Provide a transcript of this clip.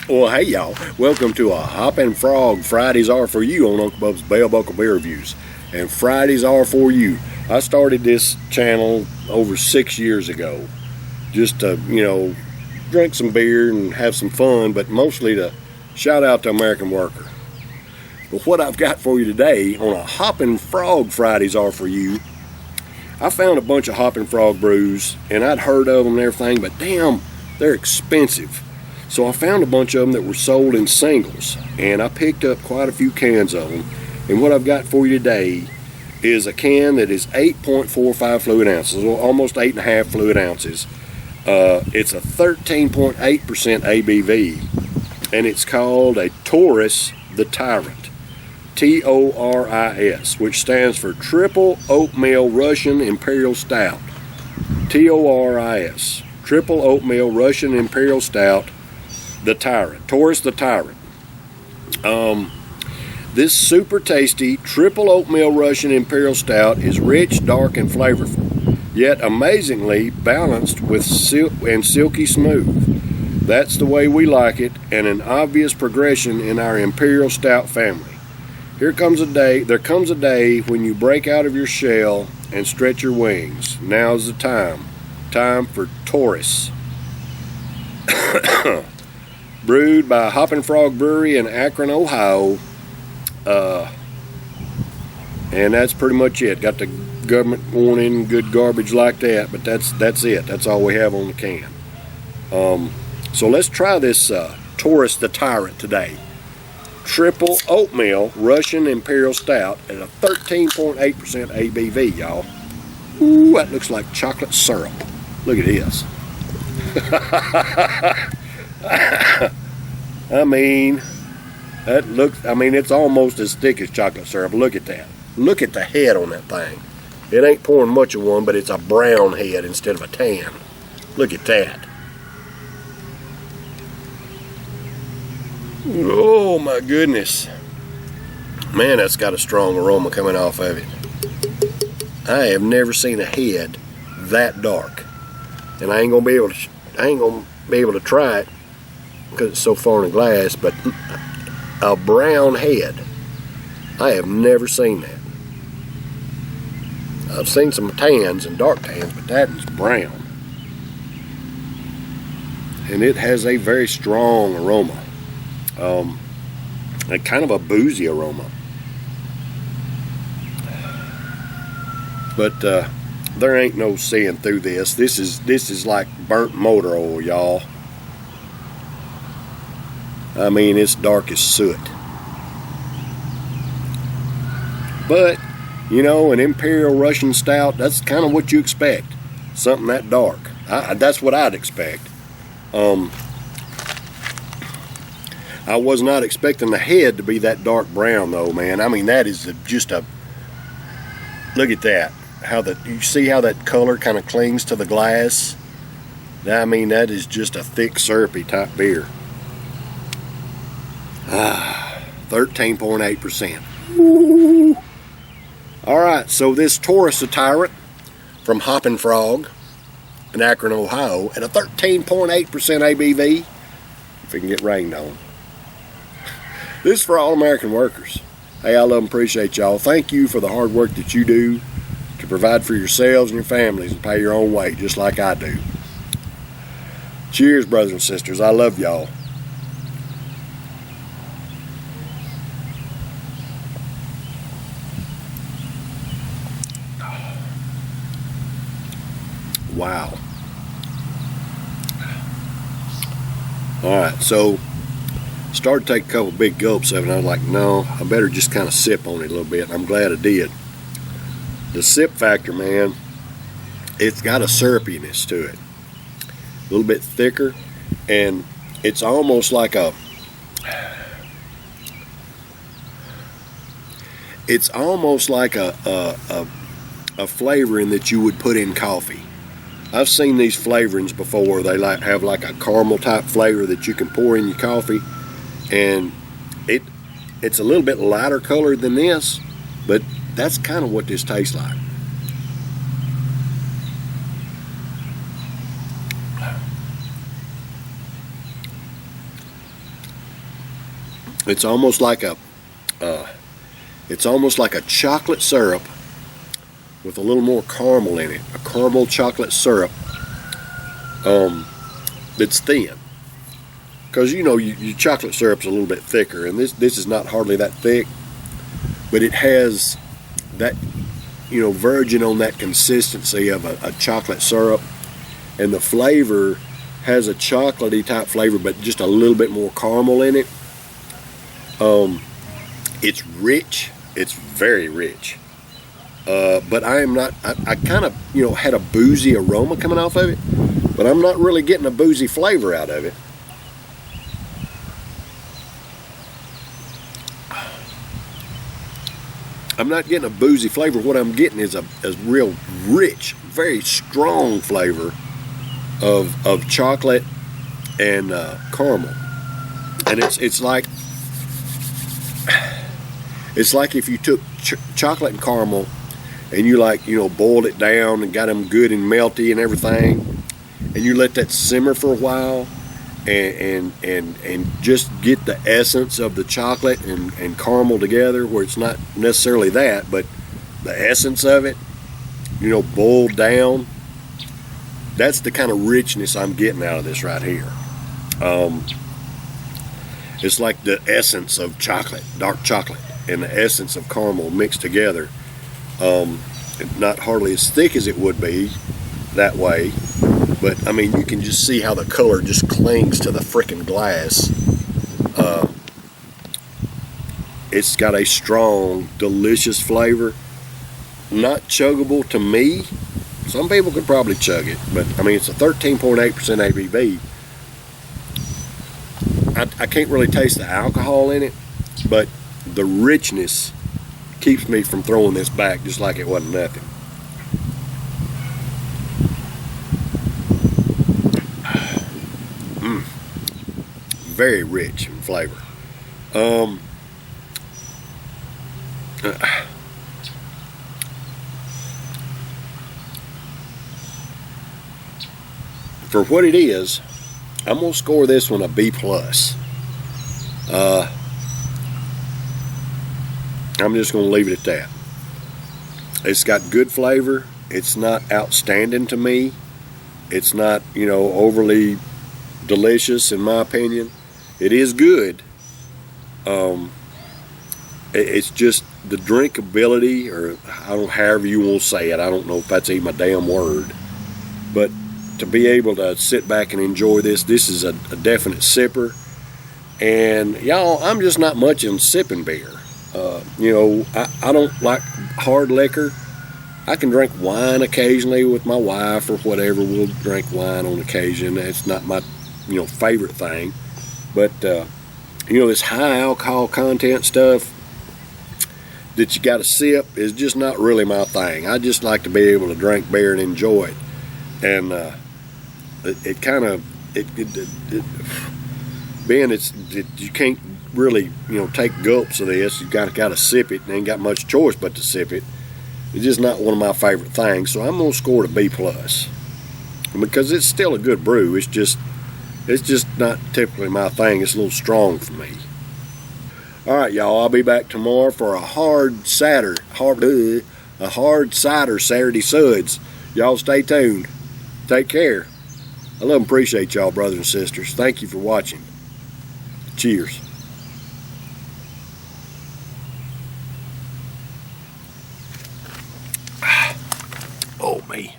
Well, hey y'all, welcome to a Hoppin' Frog Fridays R4U on Uncle Bub's Bell Buckle Beer Reviews. And Fridays R4U. I started this channel over 6 years ago. Just to, drink some beer and have some fun, but mostly to shout out to American worker. But what I've got for you today on a Hoppin' Frog Fridays R4U, I found a bunch of Hoppin' Frog brews, and I'd heard of them and everything, but damn, they're expensive. So I found a bunch of them that were sold in singles, and I picked up quite a few cans of them. And what I've got for you today is a can that is 8.45 fluid ounces, or almost 8.5 fluid ounces. It's a 13.8% ABV, and it's called a TORIS the Tyrant, TORIS, which stands for Triple Oatmeal Russian Imperial Stout. TORIS, Triple Oatmeal Russian Imperial Stout, the Tyrant, TORIS the Tyrant. This super tasty triple oatmeal Russian Imperial Stout is rich, dark, and flavorful, yet amazingly balanced with silky smooth. That's the way we like it, and an obvious progression in our Imperial Stout family. There comes a day when you break out of your shell and stretch your wings. Now's the time for TORIS. Brewed by Hoppin' Frog Brewery in Akron, Ohio. And that's pretty much it. Got the government warning, good garbage like that, but that's it. That's all we have on the can. So let's try this TORIS the Tyrant today. Triple Oatmeal Russian Imperial Stout at a 13.8% ABV, y'all. Ooh, that looks like chocolate syrup. Look at this. It's almost as thick as chocolate syrup. Look at that. Look at the head on that thing. It ain't pouring much of one, but it's a brown head instead of a tan. Look at that. Oh my goodness. Man, that's got a strong aroma coming off of it. I have never seen a head that dark. And I ain't gonna be able to try it because it's so far in the glass, but a brown head, I have never seen that. I've seen some tans and dark tans, but that is brown. And it has a very strong aroma. A kind of a boozy aroma. But there ain't no seeing through this. This is like burnt motor oil, y'all. I mean, it's dark as soot. But, an Imperial Russian Stout, that's kind of what you expect. Something that dark. That's what I'd expect. I was not expecting the head to be that dark brown, though, man. I mean, that is just a... Look at that. You see how that color kind of clings to the glass? I mean, that is just a thick, syrupy type beer. 13.8%. Alright, so this TORIS the Tyrant from Hoppin' Frog in Akron, Ohio at a 13.8% ABV, if it can get rained on. This is for all American workers. Hey, I love and appreciate y'all. Thank you for the hard work that you do to provide for yourselves and your families and pay your own way, just like I do. Cheers, brothers and sisters. I love y'all. Wow. Alright, so started to take a couple big gulps of it, and I was like, no, I better just kind of sip on it a little bit, and I'm glad I did. The sip factor, man, it's got a syrupiness to it. A little bit thicker, and it's almost like a flavoring that you would put in coffee. I've seen these flavorings before. They have like a caramel type flavor that you can pour in your coffee, and it's a little bit lighter colored than this, but that's kind of what this tastes like. It's almost like a chocolate syrup with a little more caramel in it. A caramel chocolate syrup that's thin. Because you know your chocolate syrup's a little bit thicker, and this is not hardly that thick, but it has that, you know, verging on that consistency of a chocolate syrup, and the flavor has a chocolatey type flavor, but just a little bit more caramel in it. It's rich. It's very rich. But I am not. I kind of, you know, had a boozy aroma coming off of it, but I'm not really getting a boozy flavor out of it. I'm not getting a boozy flavor. What I'm getting is a real rich, very strong flavor of chocolate and caramel. And it's like if you took chocolate and caramel and you, like, you know, boiled it down and got them good and melty and everything, and you let that simmer for a while and just get the essence of the chocolate and caramel together, where it's not necessarily that, but the essence of it, you know, boiled down. That's the kind of richness I'm getting out of this right here. It's like the essence of chocolate, dark chocolate, and the essence of caramel mixed together. Not hardly as thick as it would be that way, but I mean, you can just see how the color just clings to the frickin' glass. It's got a strong, delicious flavor. Not chuggable to me. Some people could probably chug it, but I mean, it's a 13.8% ABV. I can't really taste the alcohol in it, but the richness keeps me from throwing this back just like it wasn't nothing. Very rich in flavor. For what it is, I'm gonna score this one a B+. I'm just gonna leave it at that. It's got good flavor. It's not outstanding to me. It's not, you know, overly delicious in my opinion. It is good. It's just the drinkability, or I don't, however you want to say it. I don't know if that's even a damn word, but to be able to sit back and enjoy this is a definite sipper. And y'all, I'm just not much in sipping beer. You know, I don't like hard liquor. I can drink wine occasionally with my wife or whatever. We'll drink wine on occasion. It's not my, you know, favorite thing. But, you know, this high alcohol content stuff that you got to sip is just not really my thing. I just like to be able to drink beer and enjoy it. And it kind of, being you can't really, you know, take gulps of this. You got to sip it, and ain't got much choice but to sip it. It's just not one of my favorite things, so I'm gonna score it a B+, because it's still a good brew. It's just not typically my thing. It's a little strong for me. All right, y'all. I'll be back tomorrow for a hard cider Saturday Suds. Y'all stay tuned. Take care. I love and appreciate y'all, brothers and sisters. Thank you for watching. Cheers. Oh, me.